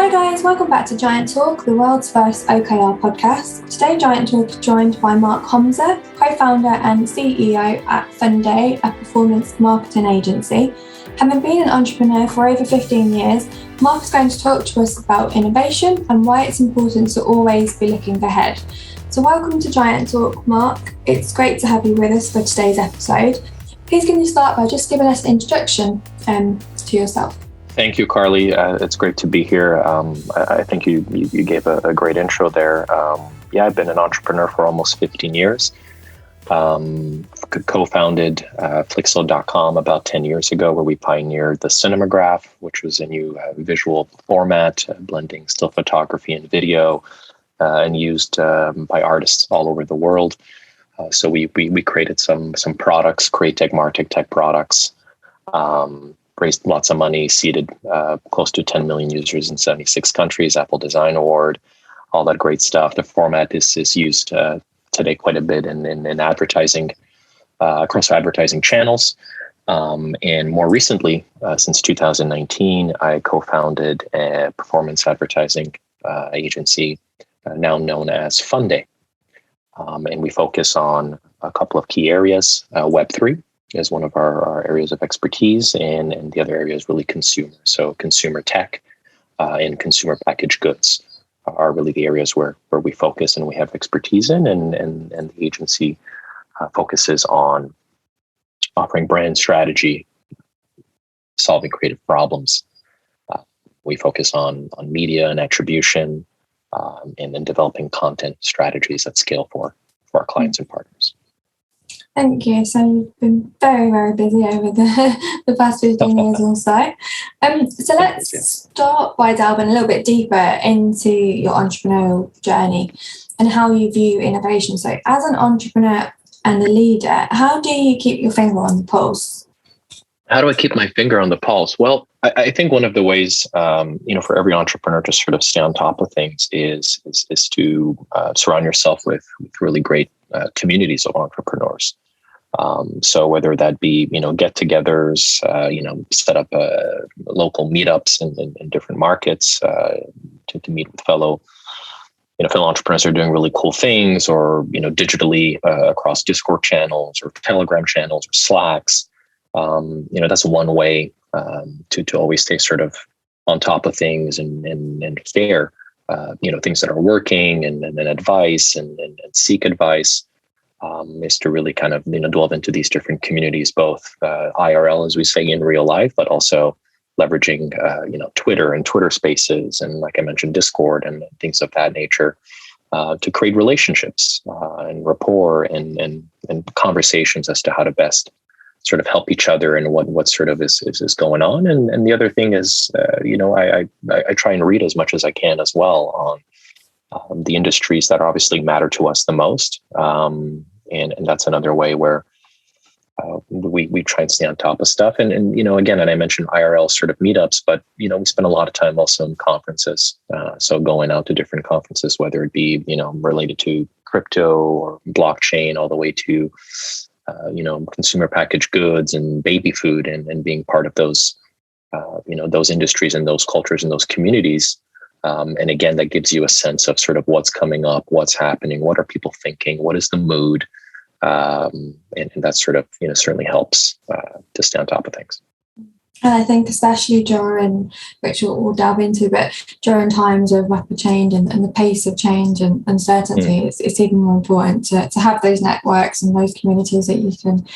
Hi guys, welcome back to Giant Talk, the world's first OKR podcast. Today Giant Talk is joined by Mark Homza, co-founder and CEO at Funday, a performance marketing agency. Having been an entrepreneur for over 15 years, Mark is going to talk to us about innovation and why it's important to always be looking ahead. So welcome to Giant Talk, Mark. It's great to have you with us for today's episode. Please can you start by just giving us an introduction to yourself? Thank you, Carly. It's great to be here. I think you gave a great intro there. I've been an entrepreneur for almost 15 years. Co-founded Flixel.com about 10 years ago, where we pioneered the Cinematograph, which was a new visual format, blending still photography and video, and used by artists all over the world. So we created some products, Createch, Martech tech products. Raised lots of money, seeded close to 10 million users in 76 countries, Apple Design Award, all that great stuff. The format is used today quite a bit in advertising, across advertising channels. And more recently, since 2019, I co-founded a performance advertising agency now known as Funday. And we focus on a couple of key areas, Web3. Is one of our areas of expertise, and the other area is really consumer. So consumer tech and consumer packaged goods are really the areas where we focus and we have expertise in, and the agency focuses on offering brand strategy, solving creative problems. We focus on media and attribution, and then developing content strategies at scale for our clients and partners. Thank you. So you've been very, very busy over the past 15 years or so. So let's start by delving a little bit deeper into your entrepreneurial journey and how you view innovation. So as an entrepreneur and a leader, how do you keep your finger on the pulse? How do I keep my finger on the pulse? Well, I think one of the ways, for every entrepreneur to sort of stay on top of things is to surround yourself with really great communities of entrepreneurs. So whether that be, get-togethers, set up local meetups in different markets to meet with fellow entrepreneurs who are doing really cool things, or, digitally across Discord channels or Telegram channels or Slacks. That's one way to always stay sort of on top of things and share, things that are working and advice and seek advice. Is to really kind of delve into these different communities, both IRL, as we say, in real life, but also leveraging Twitter and Twitter Spaces, and like I mentioned, Discord and things of that nature, to create relationships and rapport and conversations as to how to best sort of help each other and what sort of is going on. And the other thing is, I try and read as much as I can as well on the industries that obviously matter to us the most. And that's another way where we try and stay on top of stuff. And again, and I mentioned IRL sort of meetups, but, we spend a lot of time also in conferences. So going out to different conferences, whether it be, related to crypto or blockchain, all the way to, consumer packaged goods and baby food, and being part of those, those industries and those cultures and those communities. And again, that gives you a sense of sort of what's coming up, what's happening, what are people thinking, what is the mood, and that sort of certainly helps to stay on top of things. And I think especially during, which we'll delve into, but during times of rapid change and the pace of change and uncertainty, it's even more important to have those networks and those communities that you can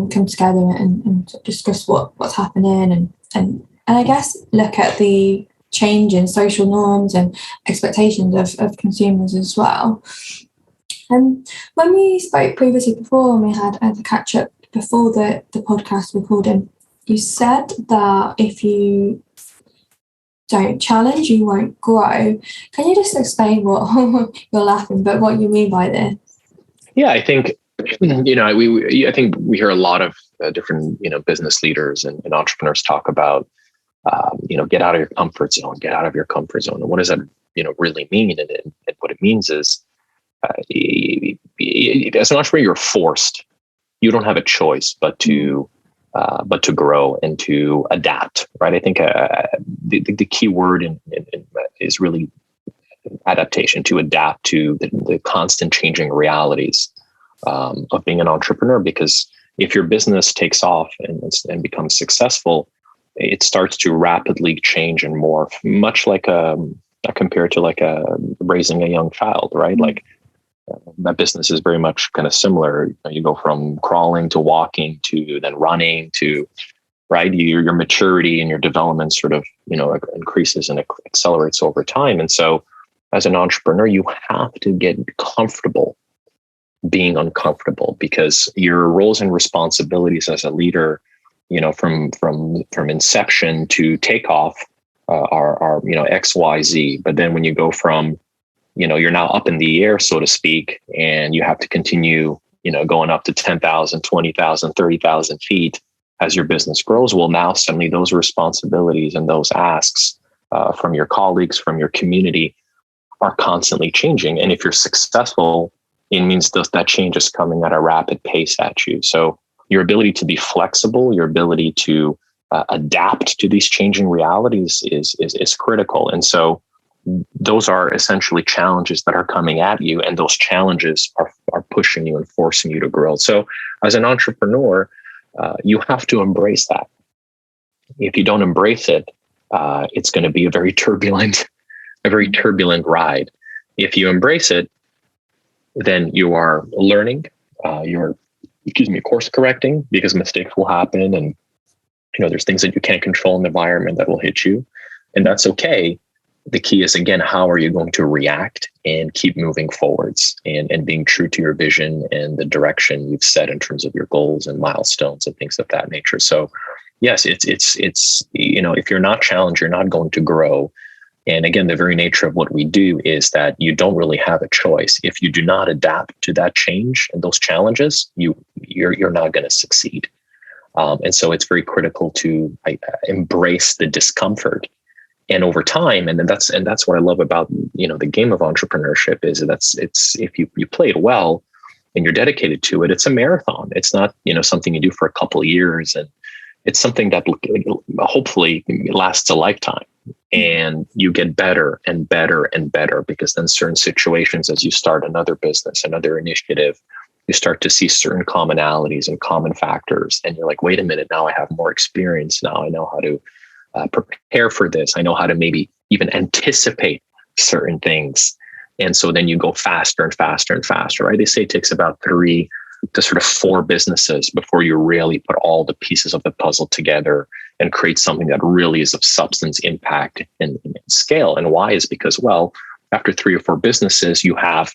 come together and discuss what's happening and I guess look at the change in social norms and expectations of consumers as well. When we spoke previously before, and we had a catch up before the podcast recording, you said that if you don't challenge, you won't grow. Can you just explain what you're laughing, but what you mean by this? Yeah, I think I think we hear a lot of different business leaders and entrepreneurs talk about. Get out of your comfort zone, get out of your comfort zone. And what does that, really mean? And what it means is, as an entrepreneur, you're forced. You don't have a choice but to grow and to adapt, right? I think the key word is really adaptation, to adapt to the constant changing realities of being an entrepreneur. Because if your business takes off and becomes successful, it starts to rapidly change and morph, much like compared to like raising a young child, right? Mm-hmm. Like that business is very much kind of similar. You go from crawling to walking to then running to, right? Your maturity and your development sort of, increases and accelerates over time. And so as an entrepreneur, you have to get comfortable being uncomfortable, because your roles and responsibilities as a leader, from inception to takeoff are X, Y, Z. But then when you go from, you're now up in the air, so to speak, and you have to continue, going up to 10,000, 20,000, 30,000 feet as your business grows. Well, now suddenly those responsibilities and those asks from your colleagues, from your community, are constantly changing. And if you're successful, it means that change is coming at a rapid pace at you. So your ability to be flexible, your ability to adapt to these changing realities is critical. And so those are essentially challenges that are coming at you, and those challenges are pushing you and forcing you to grow. So as an entrepreneur, you have to embrace that. If you don't embrace it, it's going to be a very turbulent ride. If you embrace it, then you are learning, you're course correcting, because mistakes will happen, and there's things that you can't control in the environment that will hit you, and that's okay. The key is, again, how are you going to react and keep moving forwards and being true to your vision and the direction you've set in terms of your goals and milestones and things of that nature. So yes, it's if you're not challenged, you're not going to grow. And again, the very nature of what we do is that you don't really have a choice. If you do not adapt to that change and those challenges, you're not going to succeed. And so it's very critical to embrace the discomfort. And over time, and that's what I love about the game of entrepreneurship is it's if you play it well and you're dedicated to it, it's a marathon. It's not something you do for a couple of years, and it's something that hopefully lasts a lifetime. And you get better and better and better, because then certain situations, as you start another business, another initiative, you start to see certain commonalities and common factors, and you're like, wait a minute, now I have more experience. Now I know how to prepare for this. I know how to maybe even anticipate certain things. And so then you go faster and faster and faster, right? They say it takes about 3 to sort of 4 businesses before you really put all the pieces of the puzzle together and create something that really is of substance, impact, and scale. And why is because, well, after 3 or 4 businesses, you have,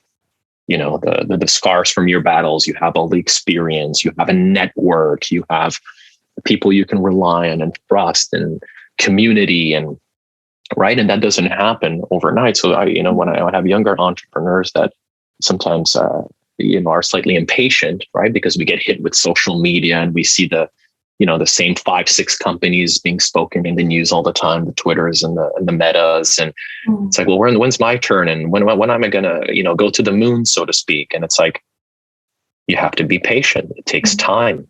the scars from your battles, you have all the experience, you have a network, you have people you can rely on and trust, and community, and right. And that doesn't happen overnight. So when I have younger entrepreneurs that sometimes, are slightly impatient, right? Because we get hit with social media and we see the same 5-6 companies being spoken in the news all the time, the Twitters and the Metas. And it's like, well, when's my turn? And when am I going to, go to the moon, so to speak? And it's like, you have to be patient. It takes time,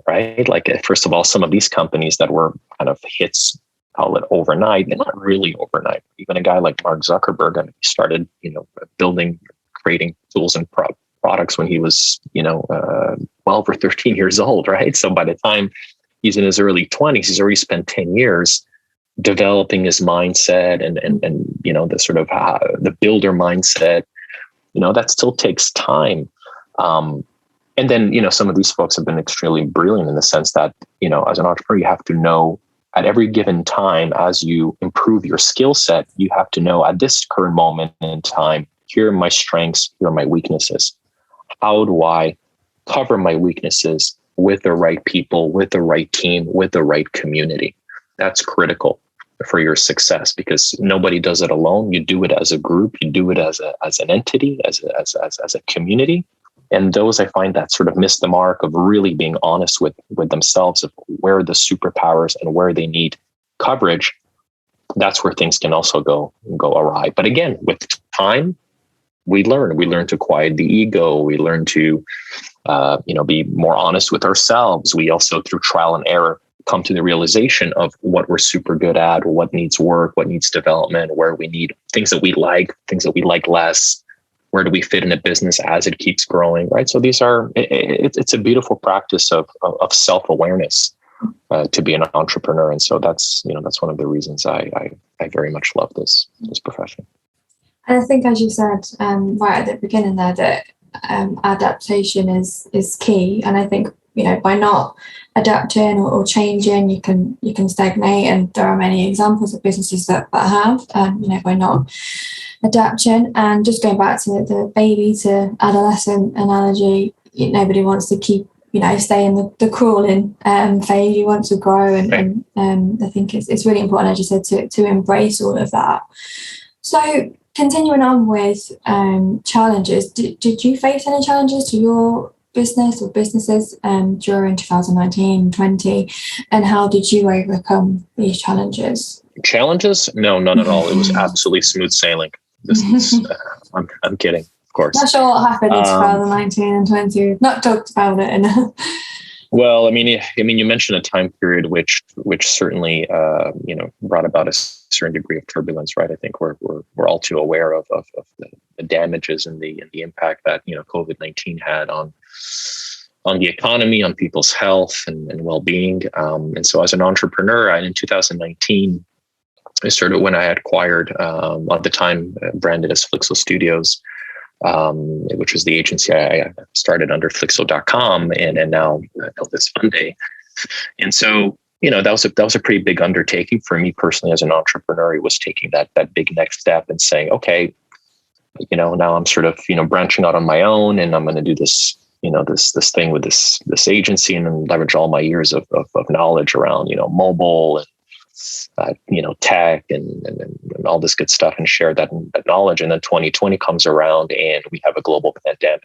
right? Like, first of all, some of these companies that were kind of hits, call it overnight, they're not really overnight. Even a guy like Mark Zuckerberg, he started, creating tools and products when he was, 12 or 13 years old, right? So by the time he's in his early 20s, he's already spent 10 years developing his mindset and the sort of the builder mindset. That still takes time. And then, some of these folks have been extremely brilliant in the sense that, as an entrepreneur, you have to know at every given time, as you improve your skill set, you have to know at this current moment in time, here are my strengths, here are my weaknesses. How do I cover my weaknesses with the right people, with the right team, with the right community? That's critical for your success, because nobody does it alone. You do it as a group, you do it as an entity, as a community. And those, I find, that sort of miss the mark of really being honest with themselves of where are the superpowers and where they need coverage. That's where things can also go awry. But again, with time, we learn to quiet the ego. We learn to, be more honest with ourselves. We also, through trial and error, come to the realization of what we're super good at, what needs work, what needs development, where we need things that we like, things that we like less. Where do we fit in a business as it keeps growing, right? So it's a beautiful practice of self-awareness to be an entrepreneur. And so that's one of the reasons I very much love this profession. And I think, as you said right at the beginning there, that adaptation is key. And I think, by not adapting or changing, you can stagnate. And there are many examples of businesses that have, by not adaptation. And just going back to the baby to adolescent analogy, nobody wants to keep, stay in the crawling phase. You want to grow. And I think it's really important, as you said, to embrace all of that. So continuing on with challenges, did you face any challenges to your business or businesses during 2019-20, and how did you overcome these challenges? Challenges? No, none at all. It was absolutely smooth sailing. I'm kidding, of course. Not sure what happened in 2019 and 20. We've not talked about it enough. Well, I mean, you mentioned a time period which certainly brought about a certain degree of turbulence, right? I think we're all too aware of the damages and the impact that COVID-19 had on the economy, on people's health and well-being. And so, as an entrepreneur, in 2019, I started when I had acquired at the time branded as Flixo Studios, which was the agency I started under Flixo.com, and now built this Funday. And so, that was a pretty big undertaking for me personally as an entrepreneur. It was taking that big next step and saying, okay, now I'm sort of, branching out on my own, and I'm going to do this, this thing with this agency, and then leverage all my years of knowledge around, mobile and tech and all this good stuff, and share that knowledge. And then 2020 comes around and we have a global pandemic.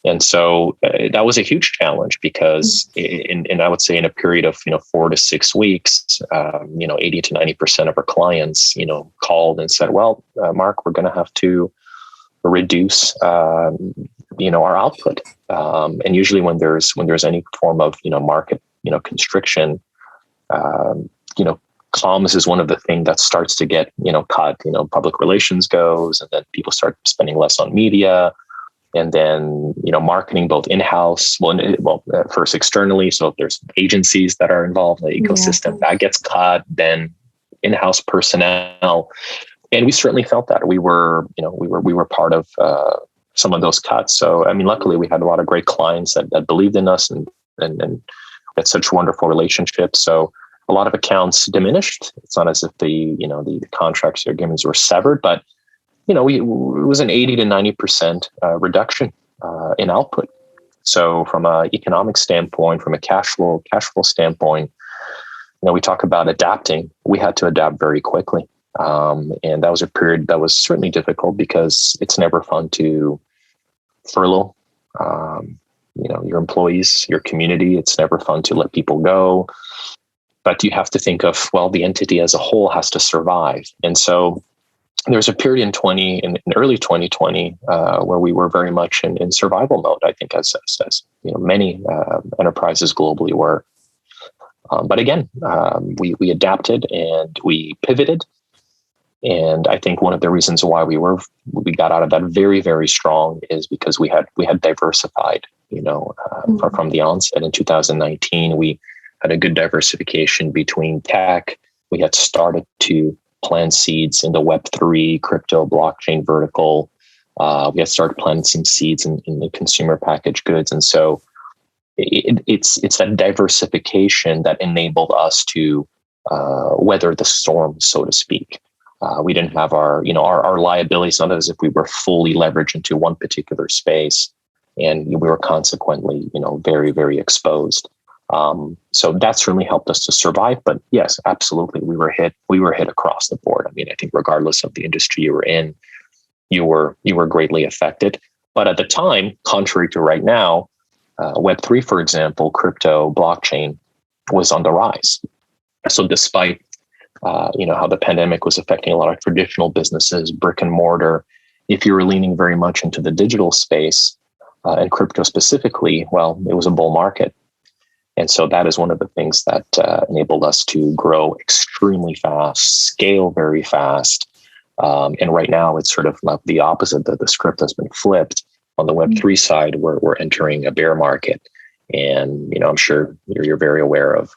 And so that was a huge challenge because I would say in a period of, 4 to 6 weeks, 80 to 90% of our clients, called and said, well, Mark, we're going to have to reduce, our output. And usually when there's any form of, market, constriction, comms is one of the things that starts to get, cut, public relations goes, and then people start spending less on media, and then, marketing both in-house, first externally. So if there's agencies that are involved in the ecosystem, that gets cut, then in-house personnel. And we certainly felt that we were part of some of those cuts. So, luckily we had a lot of great clients that believed in us and had such wonderful relationships. So a lot of accounts diminished. It's not as if the contracts or agreements were severed, but it was an 80 to 90% reduction in output. So from an economic standpoint, from a cash flow standpoint, we talk about adapting. We had to adapt very quickly. And that was a period that was certainly difficult because it's never fun to furlough, your employees, your community. It's never fun to let people go. But you have to think of, the entity as a whole has to survive. And so there's a period in early 2020 where we were very much in survival mode, I think, as many enterprises globally were. But again, we adapted and we pivoted. And I think one of the reasons why we got out of that very, very strong is because we had diversified, from the onset in 2019. We had a good diversification between tech. We had started to plant seeds in the Web3, crypto, blockchain vertical. We had started planting some seeds in the consumer packaged goods. And so it's that diversification that enabled us to weather the storm, so to speak. We didn't have our liabilities, not as if we were fully leveraged into one particular space, and we were consequently, very, very exposed. So that certainly helped us to survive. But yes, absolutely, we were hit across the board. I think regardless of the industry you were in, you were greatly affected. But at the time, contrary to right now, Web3, for example, crypto, blockchain was on the rise. So despite how the pandemic was affecting a lot of traditional businesses, brick and mortar, if you were leaning very much into the digital space and crypto specifically, it was a bull market. And so that is one of the things that enabled us to grow extremely fast, scale very fast. And right now it's sort of like the opposite, that the script has been flipped. On the Web3 side, we're entering a bear market. And, I'm sure you're very aware of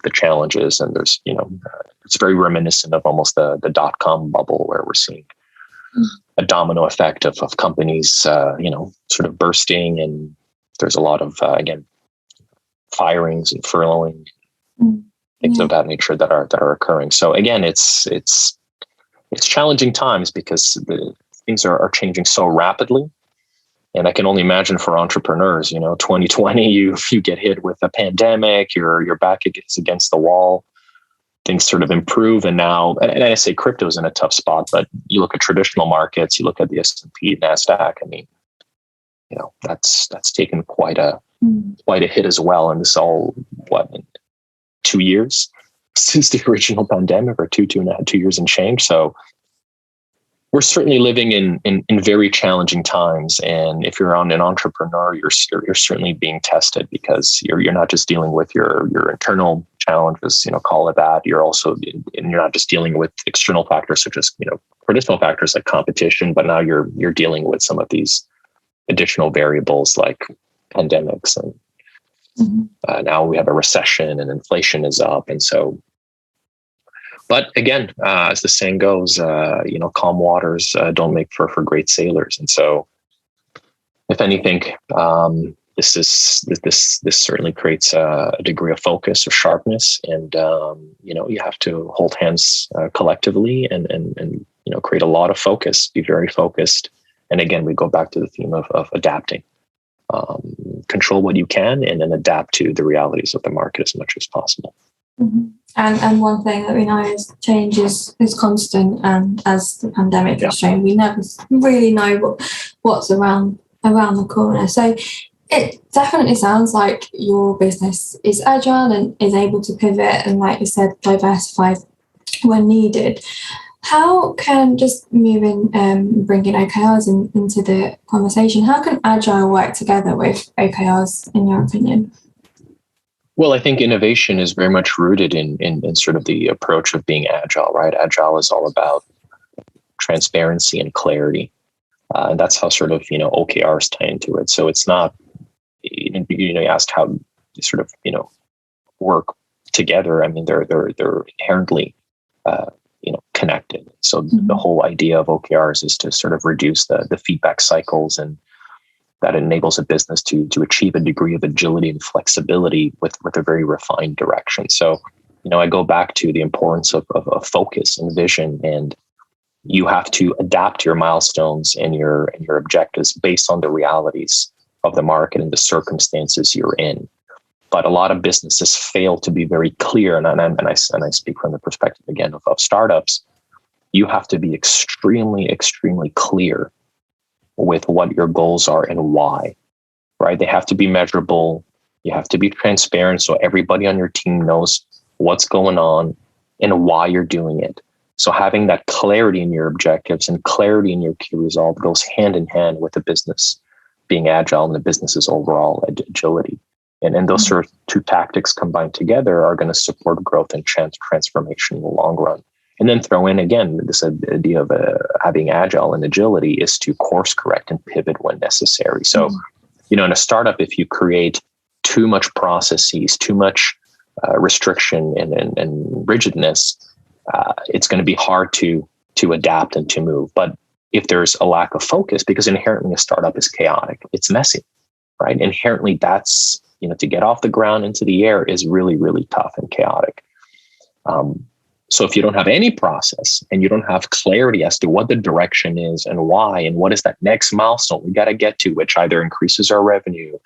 the challenges, and there's, it's very reminiscent of almost the dot-com bubble, where we're seeing a domino effect of companies, sort of bursting, and there's a lot of, again, firings and furloughing, things of that nature that are occurring. So again, it's challenging times because things are changing so rapidly. And I can only imagine for entrepreneurs, 2020, you get hit with a pandemic, your back against the wall, things sort of improve. And now, and I say crypto is in a tough spot, but you look at traditional markets, you look at the S&P, NASDAQ, I mean, that's taken quite a hit as well. And this all, in 2 years since the original pandemic, or two years and change. So we're certainly living in very challenging times. And if you're an entrepreneur, you're certainly being tested, because you're not just dealing with your internal challenges, call it that. You're also, and you're not just dealing with external factors such as, traditional factors like competition, but now you're dealing with some of these additional variables like pandemics, and now we have a recession and inflation is up. And so, but again, as the saying goes, calm waters don't make for great sailors. And so, if anything, this certainly creates a degree of focus or sharpness, and you have to hold hands collectively and create a lot of focus, be very focused. And again, we go back to the theme of adapting. Control what you can, and then adapt to the realities of the market as much as possible. Mm-hmm. And one thing that we know is change is constant, and as the pandemic has shown, we never really know what's around the corner. So it definitely sounds like your business is agile and is able to pivot, and, like you said, diversify when needed. How can, just moving, bringing OKRs into the conversation, how can agile work together with OKRs, in your opinion? Well, I think innovation is very much rooted in sort of the approach of being agile, right? Agile is all about transparency and clarity. And that's how sort of, OKRs tie into it. So it's not, you asked how they sort of, work together. I mean, they're inherently, connected. So the whole idea of OKRs is to sort of reduce the feedback cycles, and that enables a business to achieve a degree of agility and flexibility with a very refined direction. So, I go back to the importance of focus and vision, and you have to adapt your milestones and your objectives based on the realities of the market and the circumstances you're in. But a lot of businesses fail to be very clear, and I speak from the perspective again of startups. You have to be extremely, extremely clear with what your goals are and why, right? They have to be measurable. You have to be transparent, so everybody on your team knows what's going on and why you're doing it. So having that clarity in your objectives and clarity in your key result goes hand in hand with the business being agile and the business's overall agility. And those sort of two tactics combined together are going to support growth and transformation in the long run. And then throw in, again, this idea of having agile and agility is to course correct and pivot when necessary. So, in a startup, if you create too much processes, too much restriction and rigidness, it's going to be hard to adapt and to move. But if there's a lack of focus, because inherently a startup is chaotic, it's messy, right? Inherently, that's, to get off the ground into the air is really, really tough and chaotic. So if you don't have any process and you don't have clarity as to what the direction is and why, and what is that next milestone we got to get to, which either increases our revenue,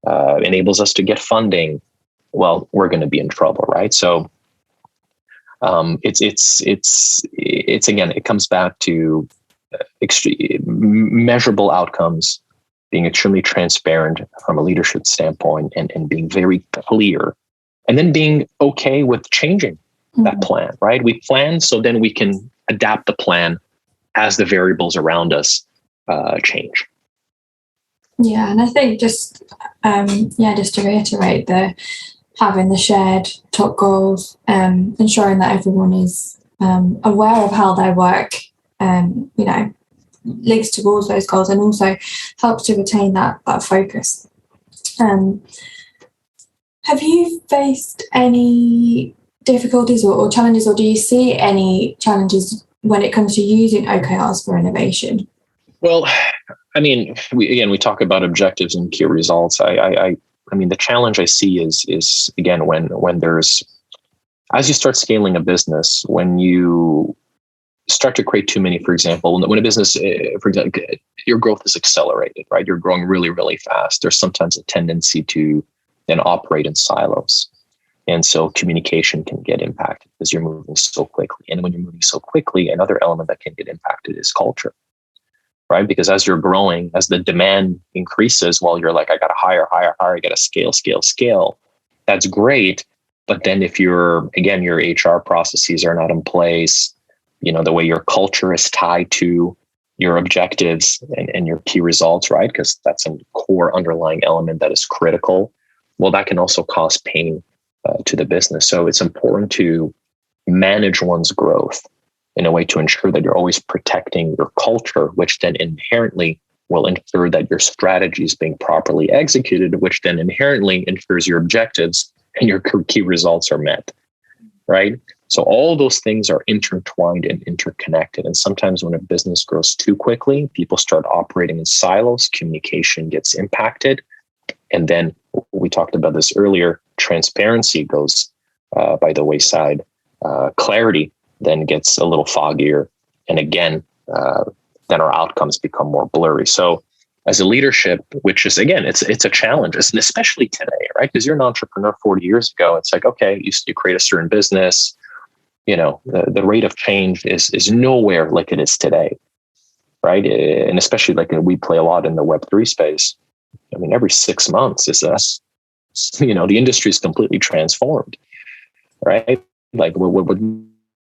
enables us to get funding, well, we're going to be in trouble, right? So it's again, it comes back to measurable outcomes, being extremely transparent from a leadership standpoint, and being very clear, and then being okay with changing that plan, right? We plan, so then we can adapt the plan as the variables around us change. Yeah, and I think just just to reiterate, having the shared top goals, ensuring that everyone is aware of how their work, links towards those goals, and also helps to retain that focus. Have you faced any difficulties or challenges, or do you see any challenges when it comes to using OKRs for innovation? Well, I mean, we talk about objectives and key results. I mean, the challenge I see is again when there's, as you start scaling a business, when you start to create too many, for example, when a business, for example, your growth is accelerated, right? You're growing really, really fast. There's sometimes a tendency to then operate in silos. And so communication can get impacted because you're moving so quickly. And when you're moving so quickly, another element that can get impacted is culture, right? Because as you're growing, as the demand increases, while you're like, I got to hire, I got to scale. That's great. But then if your HR processes are not in place, the way your culture is tied to your objectives and your key results, right? Because that's a core underlying element that is critical. Well, that can also cause pain to the business. So it's important to manage one's growth in a way to ensure that you're always protecting your culture, which then inherently will ensure that your strategy is being properly executed, which then inherently ensures your objectives and your key results are met, right? So all those things are intertwined and interconnected. And sometimes when a business grows too quickly, people start operating in silos, communication gets impacted. And then we talked about this earlier, transparency goes by the wayside. Clarity then gets a little foggier. And again, then our outcomes become more blurry. So as a leadership, which is, again, it's a challenge, and especially today, right? Because you're an entrepreneur 40 years ago. It's like, okay, you create a certain business, the rate of change is nowhere like it is today, right? And especially like we play a lot in the Web3 space. I mean, every 6 months is us, the industry is completely transformed, right? Like what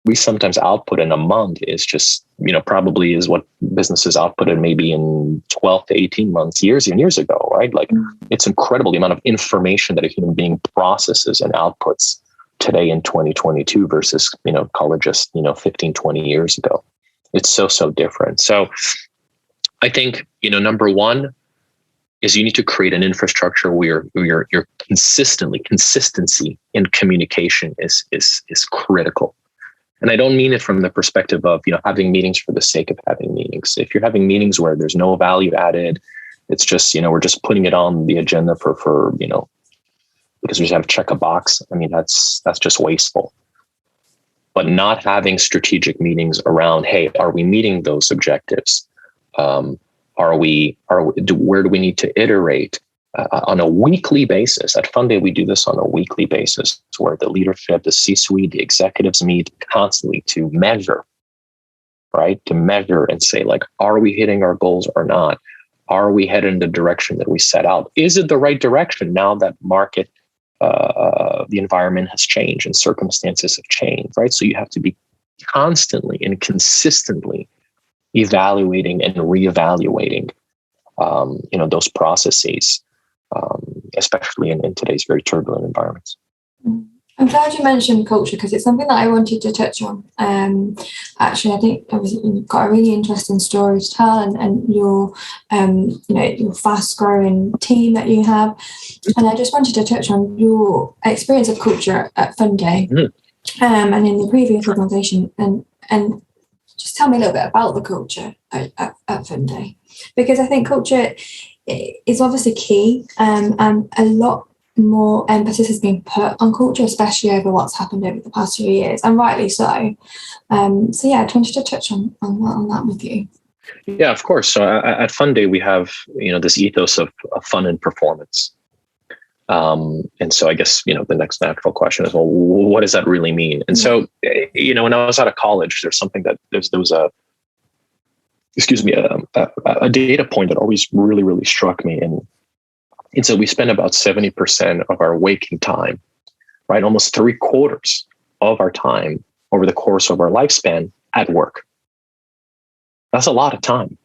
we sometimes output in a month is just, probably is what businesses outputted maybe in 12 to 18 months, years and years ago, right? Like it's incredible the amount of information that a human being processes and outputs today in 2022 versus, call it just, 15, 20 years ago. It's so different. So I think, number one is you need to create an infrastructure where your consistency in communication is critical. And I don't mean it from the perspective of, having meetings for the sake of having meetings. If you're having meetings where there's no value added, it's just, we're just putting it on the agenda for because we just have to check a box. I mean, that's just wasteful. But not having strategic meetings around, hey, are we meeting those objectives? Where do we need to iterate on a weekly basis? At Funday, we do this on a weekly basis where the leadership, the C-suite, the executives meet constantly to measure, right? To measure and say, like, are we hitting our goals or not? Are we headed in the direction that we set out? Is it the right direction now that the environment has changed and circumstances have changed, right? So you have to be constantly and consistently evaluating and reevaluating, those processes, especially in today's very turbulent environments. I'm glad you mentioned culture because it's something that I wanted to touch on. Actually, I think you've got a really interesting story to tell, and your fast-growing team that you have. And I just wanted to touch on your experience of culture at Funday, and in the previous organisation, and just tell me a little bit about the culture at Funday, because I think culture is obviously key, and a lot more emphasis has been put on culture, especially over what's happened over the past few years, and rightly so. I wanted to touch on that with you. Yeah, of course. So at Funday, we have this ethos of fun and performance. And so I guess, the next natural question is, well, what does that really mean? And so, when I was out of college, there's something that there was a data point that always really, really struck me. And so we spend about 70% of our waking time, right? Almost 3/4 of our time over the course of our lifespan at work. That's a lot of time.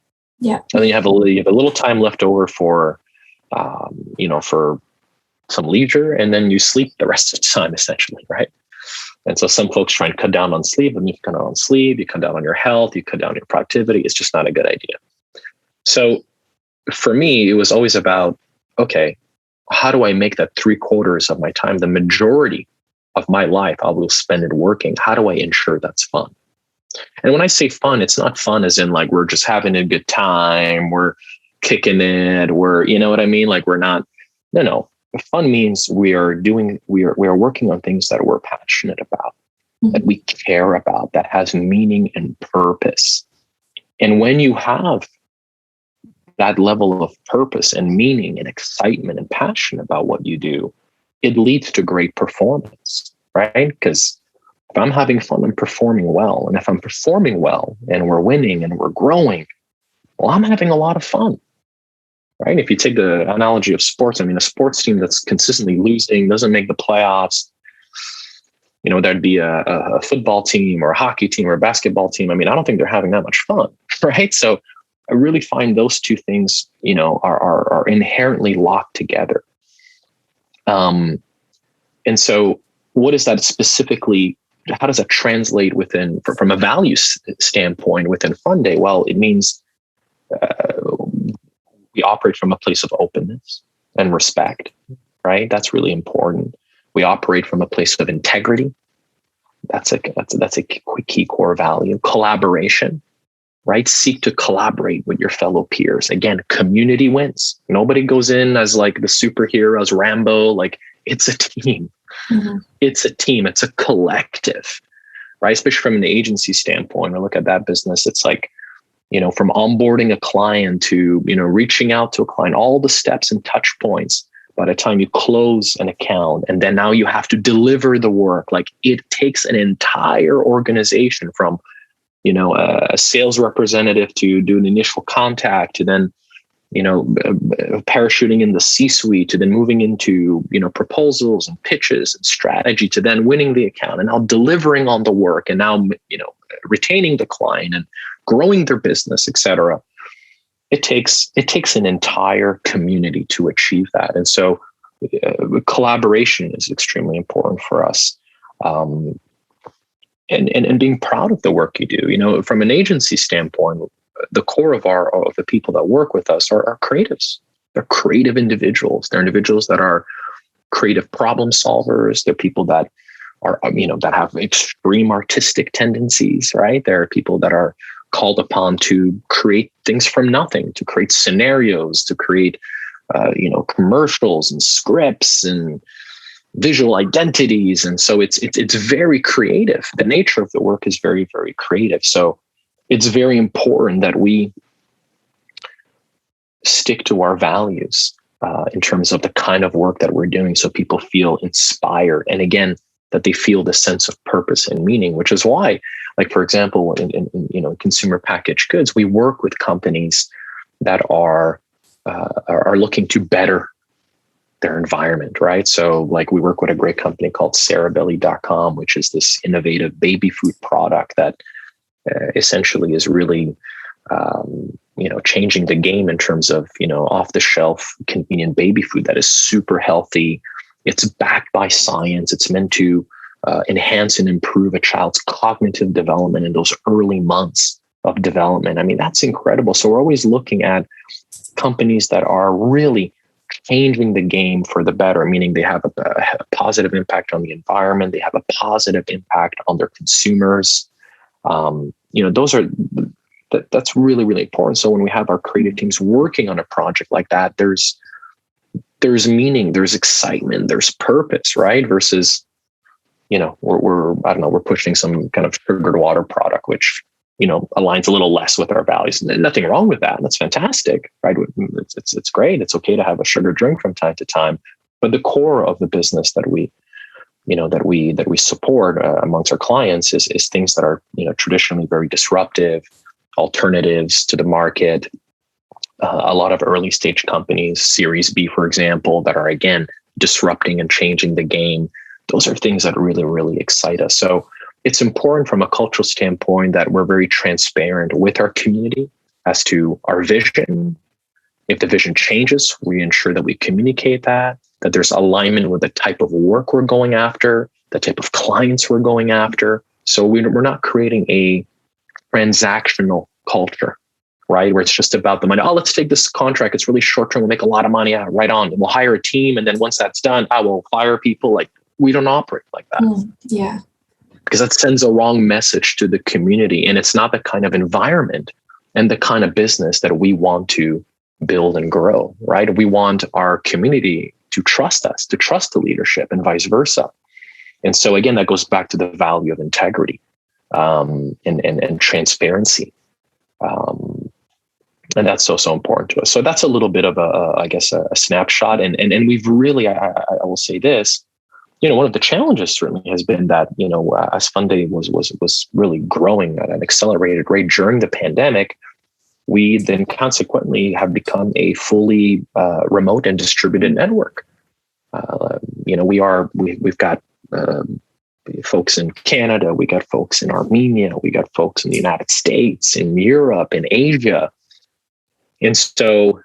Yeah. And then you have a little time left over for, for some leisure, and then you sleep the rest of the time, essentially, right? And so some folks try and cut down on sleep, and you cut down on sleep, you cut down on your health, you cut down on your productivity. It's just not a good idea. So for me, it was always about, okay, how do I make that 3/4 of my time, the majority of my life, I will spend it working? How do I ensure that's fun? And when I say fun, it's not fun as in like we're just having a good time, we're kicking it, you know what I mean? Like we're not, no. Fun means we are working on things that we're passionate about, that we care about, that has meaning and purpose. And when you have that level of purpose and meaning and excitement and passion about what you do, it leads to great performance, right? Because if I'm having fun, I'm performing well. And if I'm performing well and we're winning and we're growing, well, I'm having a lot of fun. Right? If you take the analogy of sports, I mean, a sports team that's consistently losing, doesn't make the playoffs, there'd be a football team or a hockey team or a basketball team. I mean, I don't think they're having that much fun, right? So I really find those two things, are inherently locked together. And so what is that specifically? How does that translate from a value standpoint within Funday? Well, it means we operate from a place of openness and respect, right? That's really important. We operate from a place of integrity. That's a key core value. Collaboration, right? Seek to collaborate with your fellow peers. Again, community wins. Nobody goes in as like the superhero, as Rambo. Like it's a team. Mm-hmm. It's a team. It's a collective, right? Especially from an agency standpoint, or look at that business. It's like, from onboarding a client to, reaching out to a client, all the steps and touch points by the time you close an account. And then now you have to deliver the work. Like it takes an entire organization from, a sales representative to do an initial contact, to then, parachuting in the C-suite, to then moving into, proposals and pitches and strategy, to then winning the account and now delivering on the work, and now, retaining the client and growing their business, et cetera. It takes an entire community to achieve that. And so collaboration is extremely important for us. And being proud of the work you do, from an agency standpoint, the core of the people that work with us are creatives. They're creative individuals. They're individuals that are creative problem solvers. They're people that are, that have extreme artistic tendencies, right? There are people that are called upon to create things from nothing, to create scenarios, to create, commercials and scripts and visual identities. And so it's very creative. The nature of the work is very, very creative. So it's very important that we stick to our values in terms of the kind of work that we're doing, so people feel inspired. And again, that they feel the sense of purpose and meaning, which is why, like, for example, in consumer packaged goods, we work with companies that are looking to better their environment, right? So like we work with a great company called Cerebelly.com, which is this innovative baby food product that essentially is really, changing the game in terms of, off the shelf, convenient baby food that is super healthy. It's backed by science. It's meant to enhance and improve a child's cognitive development in those early months of development. I mean, that's incredible. So we're always looking at companies that are really changing the game for the better, meaning they have a positive impact on the environment. They have a positive impact on their consumers. That's really, really important. So when we have our creative teams working on a project like that, there's meaning, there's excitement, there's purpose, right? Versus, we're pushing some kind of sugared water product, which, aligns a little less with our values. And nothing wrong with that. That's fantastic, right? It's great. It's okay to have a sugar drink from time to time. But the core of the business that we support amongst our clients is things that are, traditionally very disruptive, alternatives to the market. A lot of early stage companies, Series B, for example, that are, again, disrupting and changing the game. Those are things that really, really excite us. So it's important from a cultural standpoint that we're very transparent with our community, as to our vision. If the vision changes, we ensure that we communicate that there's alignment with the type of work we're going after, the type of clients we're going after. So we're not creating a transactional culture, right? Where it's just about the money. Oh, let's take this contract. It's really short term. We'll make a lot of money. Yeah, right on. And we'll hire a team. And then once that's done, I will fire people. Like, we don't operate like that. Yeah. Because that sends a wrong message to the community. And it's not the kind of environment and the kind of business that we want to build and grow, right? We want our community to trust us, to trust the leadership, and vice versa. And so again, that goes back to the value of integrity and transparency. And that's so important to us. So that's a little bit of a snapshot. And we've really, I will say this, one of the challenges certainly has been that, as Funday was really growing at an accelerated rate during the pandemic, we then consequently have become a fully remote and distributed network. We've got folks in Canada, we got folks in Armenia, we got folks in the United States, in Europe, in Asia. And so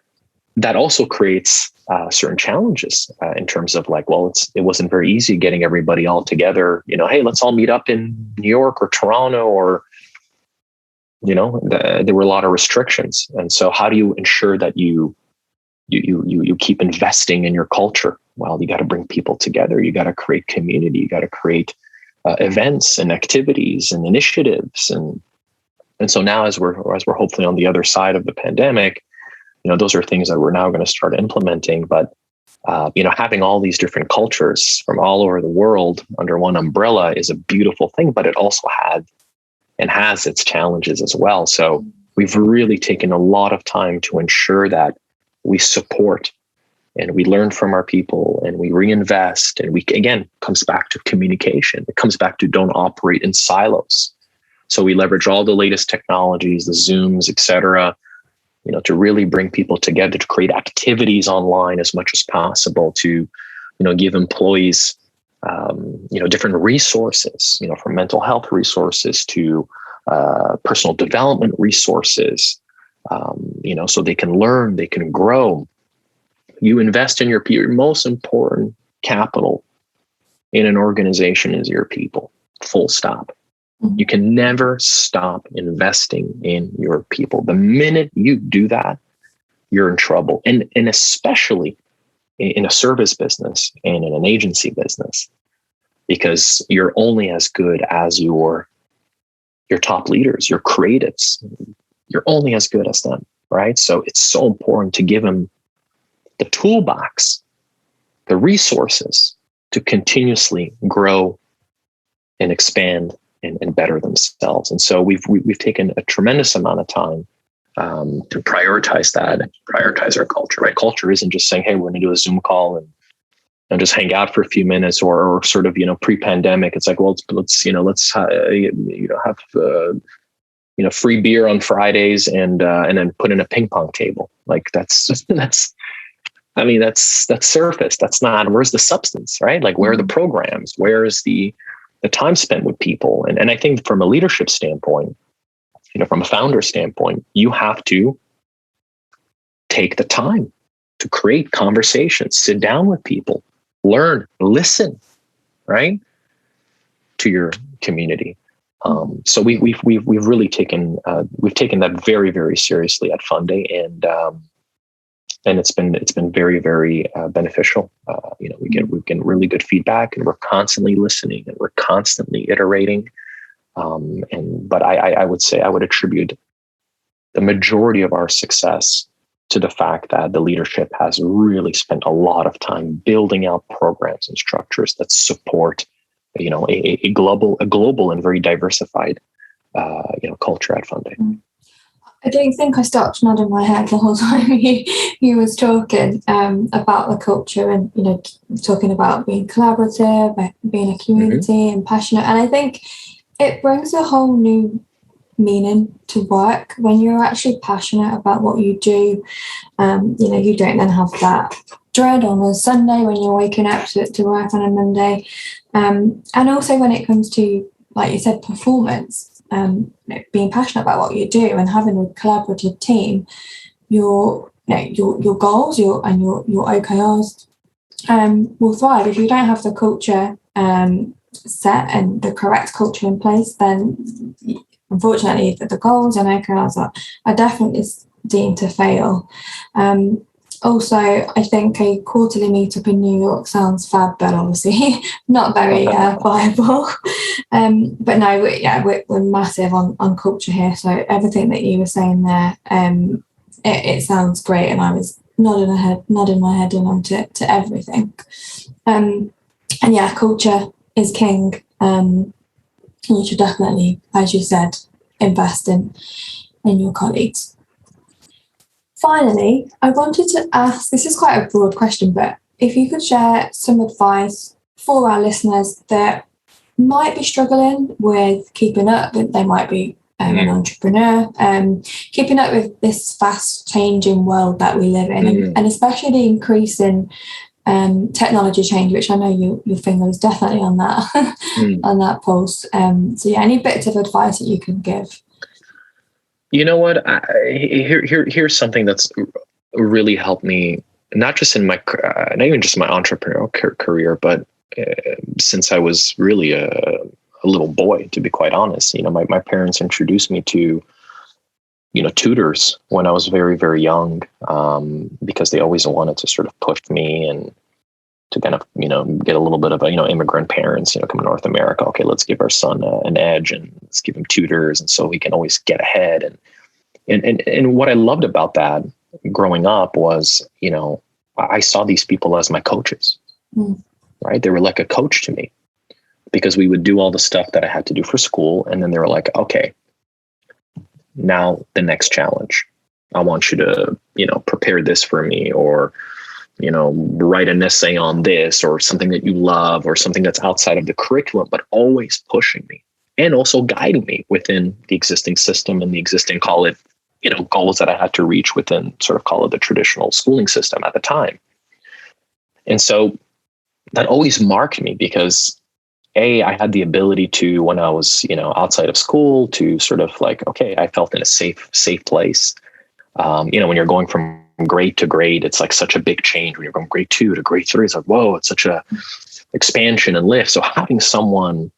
that also creates certain challenges in terms of it wasn't very easy getting everybody all together. Hey, let's all meet up in New York or Toronto, or there were a lot of restrictions. And so how do you ensure that you keep investing in your culture? Well, you got to bring people together. You got to create community. You got to create events and activities and initiatives. And so now as we're hopefully on the other side of the pandemic, those are things that we're now going to start implementing. But, having all these different cultures from all over the world under one umbrella is a beautiful thing, but it also has its challenges as well. So we've really taken a lot of time to ensure that we support and we learn from our people and we reinvest. And again, comes back to communication. It comes back to don't operate in silos. So we leverage all the latest technologies, the Zooms, et cetera, to really bring people together, to create activities online as much as possible, to, give employees different resources, from mental health resources to personal development resources, so they can learn, they can grow. You invest in your people. Your most important capital in an organization is your people, full stop. Mm-hmm. You can never stop investing in your people. The minute you do that, you're in trouble. And especially in a service business and in an agency business, because you're only as good as your top leaders, your creatives. You're only as good as them, right? So it's so important to give them the toolbox, the resources to continuously grow and expand and better themselves. And so we've taken a tremendous amount of time to prioritize that, prioritize our culture, right? Culture isn't just saying, hey, we're going to do a Zoom call and just hang out for a few minutes, or sort of, pre-pandemic. It's like, well, let's have free beer on Fridays and then put in a ping pong table. Like that's surface. That's not, where's the substance, right? Like, where are the programs? Where is the time spent with people? And I think from a leadership standpoint, from a founder standpoint, you have to take the time to create conversations, sit down with people, learn, listen, right, to your community. So we've really taken that very, very seriously at Funday, and it's been very, very beneficial. We get really good feedback, and we're constantly listening and we're constantly iterating. But I would say I would attribute the majority of our success to the fact that the leadership has really spent a lot of time building out programs and structures that support, a global and very diversified, culture at Funday. I don't think I stopped nodding my head the whole time he was talking about the culture and, talking about being collaborative, being a community and passionate. And I think it brings a whole new meaning to work when you're actually passionate about what you do. You don't then have that dread on a Sunday when you're waking up to work on a Monday. And also when it comes to, like you said, performance, being passionate about what you do and having a collaborative team, your goals, your OKRs will thrive. If you don't have the culture set and the correct culture in place, then unfortunately the goals and OKRs are definitely deemed to fail. Also, I think a quarterly meetup in New York sounds fab, but obviously not very viable. But no, we're massive on culture here. So everything that you were saying there, it sounds great, and I was nodding my head along to everything. And yeah, culture is king. You should definitely, as you said, invest in your colleagues. Finally, I wanted to ask, this is quite a broad question, but if you could share some advice for our listeners that might be struggling with keeping up, they might be an entrepreneur, keeping up with this fast changing world that we live in, and especially the increase in technology change, which I know your finger is definitely on that on that pulse. So yeah, any bits of advice that you can give? You know what? Here's something that's really helped me, not just in my, not even just my entrepreneurial career, but since I was really a little boy, to be quite honest. You know, my parents introduced me to, tutors when I was very, very young, because they always wanted to sort of push me and to kind of, get a little bit of immigrant parents, come to North America. Okay, let's give our son an edge and let's give him tutors. And so he can always get ahead. And what I loved about that growing up was, I saw these people as my coaches, right? They were like a coach to me because we would do all the stuff that I had to do for school. And then they were like, okay, now the next challenge, I want you to, prepare this for me, or, write an essay on this, or something that you love, or something that's outside of the curriculum, but always pushing me and also guiding me within the existing system and the existing, call it, goals that I had to reach within sort of call it the traditional schooling system at the time. And so that always marked me because I had the ability to, when I was, outside of school, to sort of like, okay, I felt in a safe place. When you're going from grade to grade, it's like such a big change. When you're going grade 2 to grade 3, it's like, whoa, it's such a expansion and lift. So having someone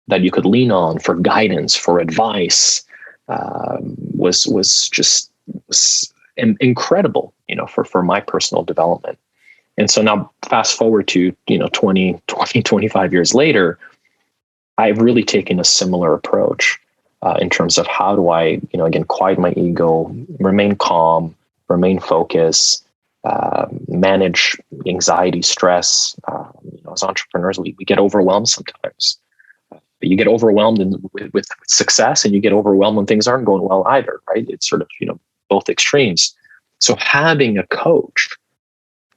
that you could lean on for guidance, for advice, was just incredible, for my personal development. And so now fast forward to, 25 years later, I've really taken a similar approach in terms of how do I, again, quiet my ego, remain calm, remain focused, manage anxiety, stress. As entrepreneurs, we get overwhelmed sometimes. You get overwhelmed with success, and you get overwhelmed when things aren't going well either, right? It's sort of, both extremes. So having a coach,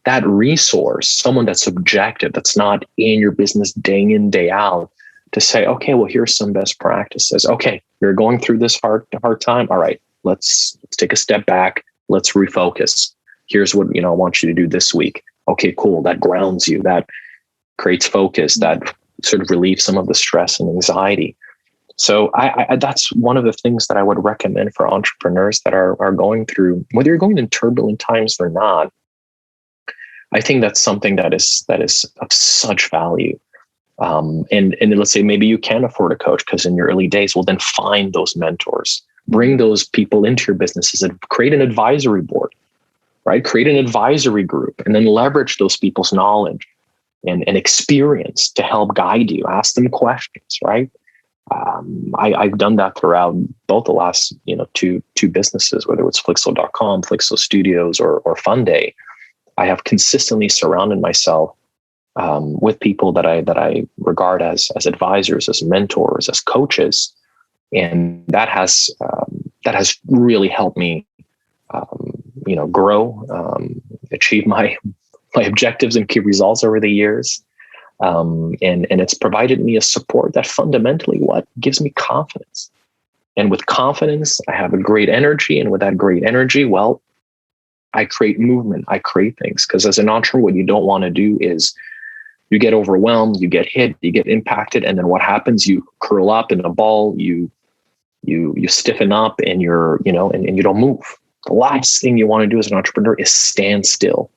that resource, someone that's objective, that's not in your business day in, day out, to say, okay, well, here's some best practices. Okay, you're going through this hard time. All right, let's take a step back. Let's refocus. Here's what, I want you to do this week. Okay, cool. That grounds you. That creates focus. That sort of relieves some of the stress and anxiety. So I that's one of the things that I would recommend for entrepreneurs that are going through, whether you're going in turbulent times or not. I think that's something that is of such value. And let's say maybe you can afford a coach because in your early days, well, then find those mentors, bring those people into your businesses and create an advisory board, right? Create an advisory group and then leverage those people's knowledge and experience to help guide you. Ask them questions, right? I've done that throughout both the last, two businesses, whether it's Flixo.com, Flixo Studios, or Funday. I have consistently surrounded myself with people that I regard as advisors, as mentors, as coaches, and that has really helped me, grow, achieve my objectives and key results over the years, and it's provided me a support that fundamentally gives me confidence, and with confidence, I have a great energy, and with that great energy, well, I create movement, I create things, because as an entrepreneur, what you don't want to do is you get overwhelmed, you get hit, you get impacted. And then what happens? You curl up in a ball, you you stiffen up and and you don't move. The last thing you want to do as an entrepreneur is stand still.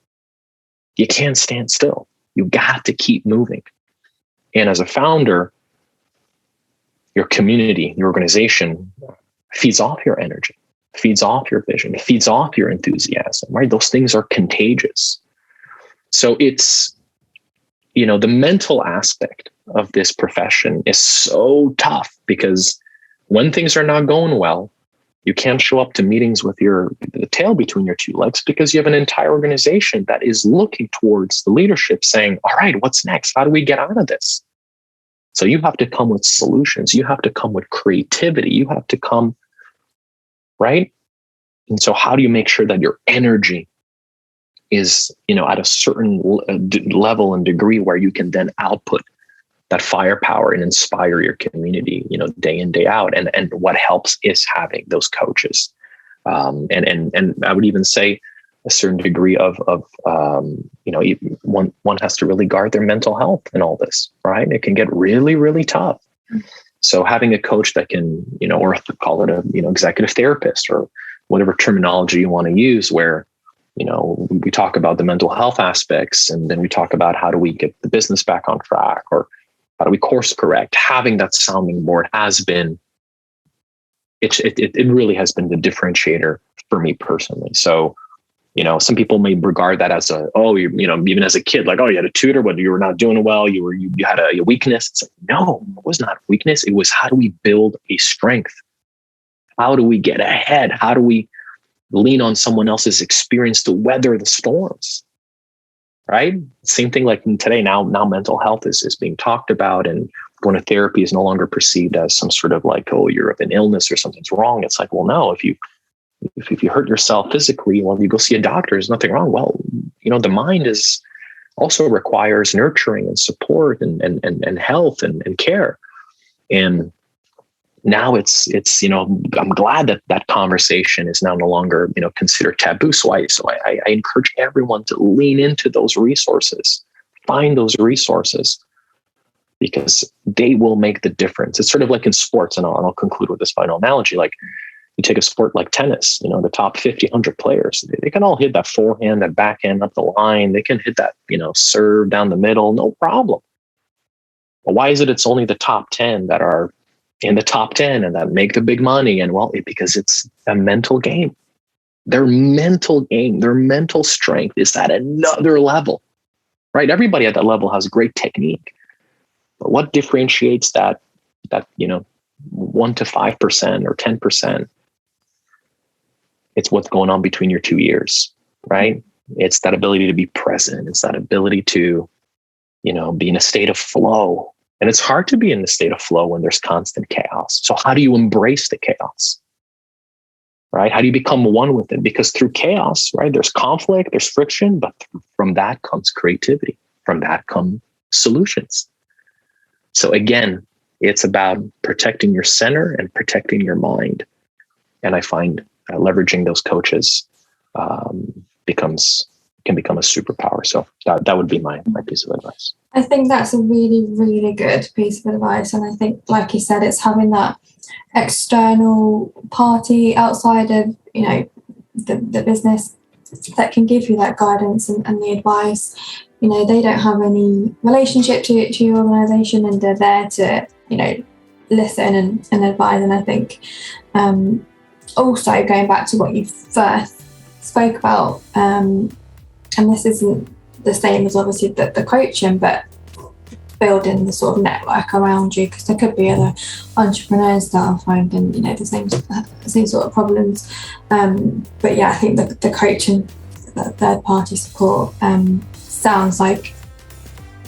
You can't stand still. You got to keep moving. And as a founder, your community, your organization feeds off your energy, feeds off your vision, feeds off your enthusiasm, right? Those things are contagious. So it's, the mental aspect of this profession is so tough, because when things are not going well, you can't show up to meetings with the tail between your two legs, because you have an entire organization that is looking towards the leadership saying, all right, what's next? How do we get out of this? So you have to come with solutions. You have to come with creativity. You have to come, right? And so how do you make sure that your energy is, at a certain level and degree where you can then output that firepower and inspire your community, day in, day out. And what helps is having those coaches. And I would even say a certain degree of one has to really guard their mental health in all this, right? It can get really, really tough. So having a coach that can, or call it a, executive therapist or whatever terminology you want to use, where, we talk about the mental health aspects, and then we talk about how do we get the business back on track, or how do we course correct? Having that sounding board has been, it really has been the differentiator for me personally. So, some people may regard that as even as a kid, like, oh, you had a tutor, but you were not doing well. You had a weakness. It's like, no, it was not weakness. It was, how do we build a strength? How do we get ahead? How do we lean on someone else's experience to weather the storms? Right? Same thing like today. Now mental health is being talked about, and going to therapy is no longer perceived as some sort of like, oh, you're of an illness or something's wrong. It's like, well, no, if you hurt yourself physically, well, you go see a doctor, there's nothing wrong. Well, the mind also requires nurturing and support and health and care. And now it's I'm glad that conversation is now no longer, considered taboo. So I encourage everyone to lean into those resources, find those resources, because they will make the difference. It's sort of like in sports, and I'll conclude with this final analogy. Like, you take a sport like tennis, the top 50, 100 players, they can all hit that forehand, that backhand up the line. They can hit that, serve down the middle, no problem. But why is it's only the top 10 that are in the top 10 and that make the big money? And because it's a mental game. Their mental game, their mental strength is at another level, right? Everybody at that level has great technique. But what differentiates that 1 to 5% or 10%? It's what's going on between your two ears, right? It's that ability to be present. It's that ability to, be in a state of flow. And it's hard to be in the state of flow when there's constant chaos. So how do you embrace the chaos, right? How do you become one with it? Because through chaos, right, there's conflict, there's friction, but from that comes creativity. From that come solutions. So again, it's about protecting your center and protecting your mind. And I find leveraging those coaches can become a superpower. So that would be my piece of advice. I think that's a really, really good piece of advice. And I think, like you said, it's having that external party outside of, the business that can give you that guidance and the advice. They don't have any relationship to your organization, and they're there to, listen and advise. And I think also going back to what you first spoke about, and this isn't the same as obviously the coaching, but building the sort of network around you, because there could be other entrepreneurs that are finding the same sort of problems. But yeah, I think the coaching, the third party support sounds like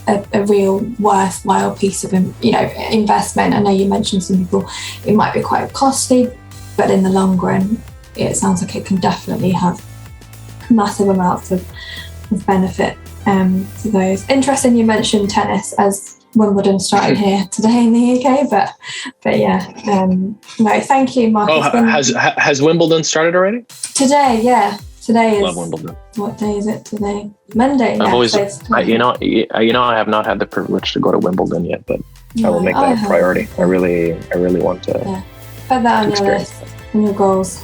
a real worthwhile piece of investment. I know you mentioned some people it might be quite costly, but in the long run it sounds like it can definitely have massive amounts of benefit to those. Interesting you mentioned tennis, as Wimbledon started here today in the UK, but yeah, no, thank you, Mark. Has Wimbledon started already? Today, yeah. Today is, love Wimbledon. What day is it today? Monday. I've always, I have not had the privilege to go to Wimbledon yet, but I will make that a priority. I really want to. Yeah. Put that on your list and your goals.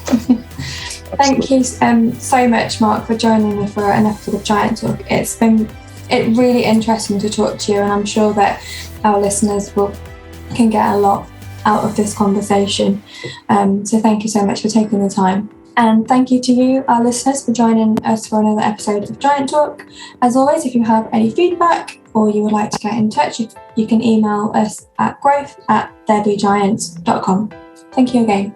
Thank you so much, Mark, for joining me for an episode of Giant Talk. It's been really interesting to talk to you, and I'm sure that our listeners can get a lot out of this conversation. So thank you so much for taking the time. And thank you to you, our listeners, for joining us for another episode of Giant Talk. As always, if you have any feedback or you would like to get in touch, you can email us at growth@therebegiants.com. Thank you again.